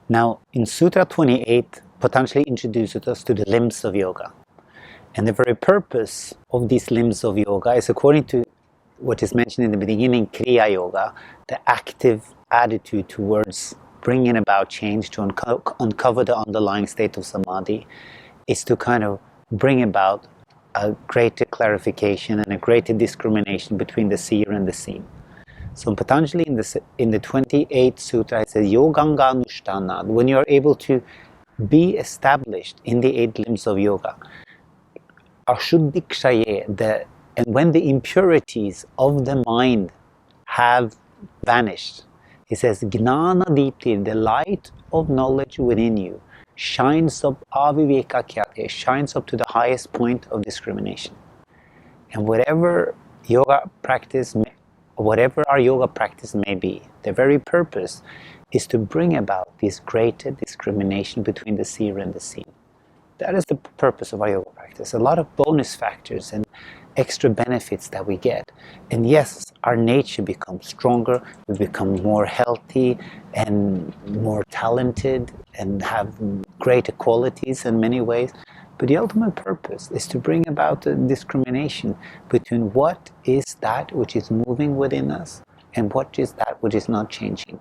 Now, in Sutra 28, Patanjali introduces us to the limbs of yoga. And the very purpose of these limbs of yoga is, according to what is mentioned in the beginning, Kriya Yoga, the active attitude towards bringing about change to uncover the underlying state of samadhi, is to kind of bring about a greater clarification and a greater discrimination between the seer and the seen. So Patanjali in the 28th Sutra, it says, Yoganga Anushtana, when you are able to be established in the 8 limbs of yoga, Ashuddhikshaye, and when the impurities of the mind have vanished, he says, Gnana Deepti, the light of knowledge within you, shines up, aviveka kyate, shines up to the highest point of discrimination. And whatever our yoga practice may be, the very purpose is to bring about this greater discrimination between the seer and the seen. That is the purpose of our yoga practice. A lot of bonus factors and extra benefits that we get. And yes, our nature becomes stronger, we become more healthy and more talented and have greater qualities in many ways. But the ultimate purpose is to bring about the discrimination between what is that which is moving within us and what is that which is not changing.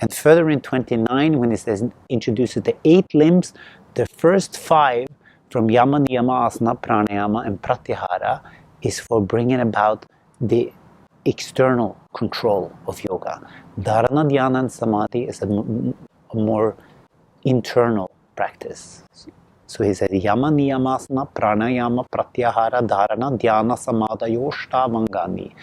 And further in 29, when it says, introduces the 8 limbs, the first 5 from Yama, Niyama, Asana, Pranayama, and Pratyahara is for bringing about the external control of yoga. Dharana, Dhyana, and Samadhi is a more internal practice. So he said, Yama, Niyama, Asana, Pranayama, Pratyahara, Dharana, Dhyana, Samadhayo, Ashtavangani.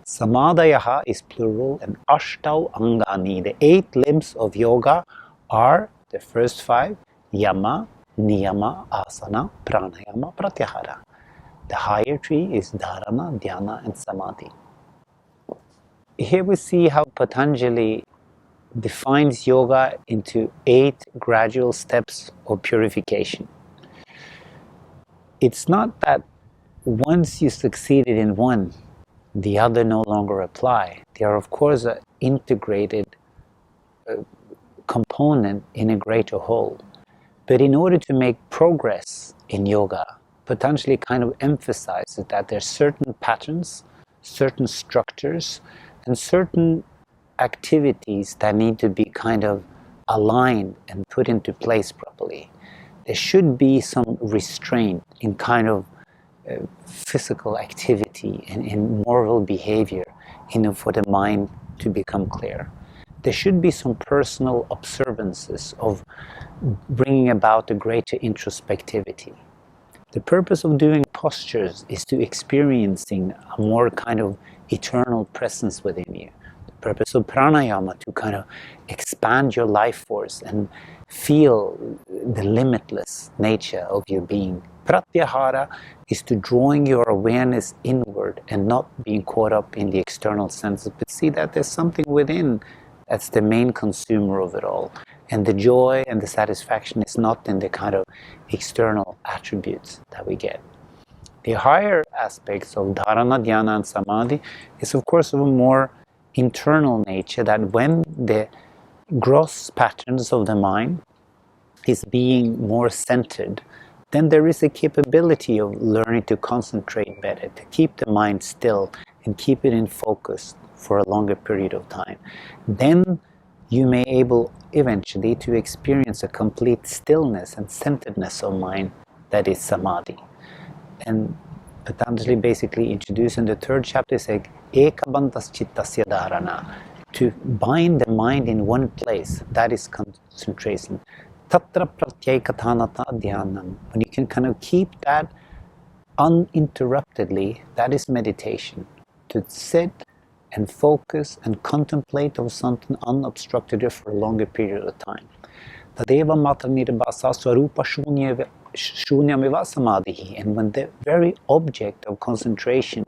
Samadhayaha is plural, and Ashtav Angani, the 8 limbs of yoga, are the first 5, Yama, Niyama, Asana, Pranayama, Pratyahara. The higher tree is Dharana, Dhyana, and Samadhi. Here we see how Patanjali defines yoga into 8 gradual steps of purification. It's not that once you succeeded in one, the other no longer apply. They are, of course, an integrated component in a greater whole. But in order to make progress in yoga, Patanjali kind of emphasizes that there are certain patterns, certain structures, and certain activities that need to be kind of aligned and put into place properly. There should be some restraint in kind of physical activity and in moral behavior for the mind to become clear. There should be some personal observances of bringing about a greater introspectivity. The purpose of doing postures is to experiencing a more kind of eternal presence within you. The purpose of pranayama to kind of expand your life force and feel the limitless nature of your being. Pratyahara is to drawing your awareness inward and not being caught up in the external senses, but see that there's something within that's the main consumer of it all. And the joy and the satisfaction is not in the kind of external attributes that we get. The higher aspects of dharana, dhyana, and samadhi is, of course, of a more internal nature, that when the gross patterns of the mind is being more centered, then there is a capability of learning to concentrate better, to keep the mind still and keep it in focus for a longer period of time. Then you may able eventually to experience a complete stillness and centeredness of mind that is samadhi. And Patanjali basically introduced in the 3rd chapter, saying, Ekabantas chittasya dharana, to bind the mind in one place, that is concentration. Tatra pratyekatanata dhyanam, when you can kind of keep that uninterruptedly, that is meditation. To sit and focus and contemplate on something unobstructed for a longer period of time. Tadeva matra nirbhasa swarupa shunyamiva samadhi. And when the very object of concentration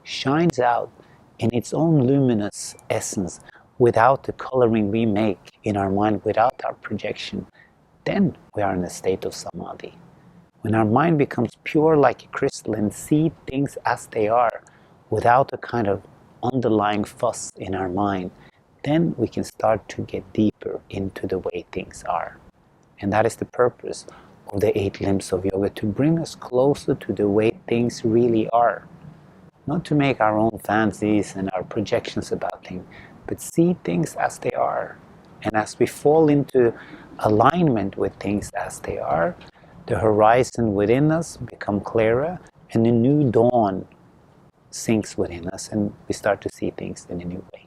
shines out in its own luminous essence, without the coloring we make in our mind, without our projection, then we are in a state of samadhi. When our mind becomes pure like a crystal and see things as they are, without a kind of underlying fuss in our mind, then we can start to get deeper into the way things are. And that is the purpose of the 8 limbs of yoga, to bring us closer to the way things really are. Not to make our own fancies and our projections about things, but see things as they are. And as we fall into alignment with things as they are, the horizon within us becomes clearer, and a new dawn sinks within us, and we start to see things in a new way.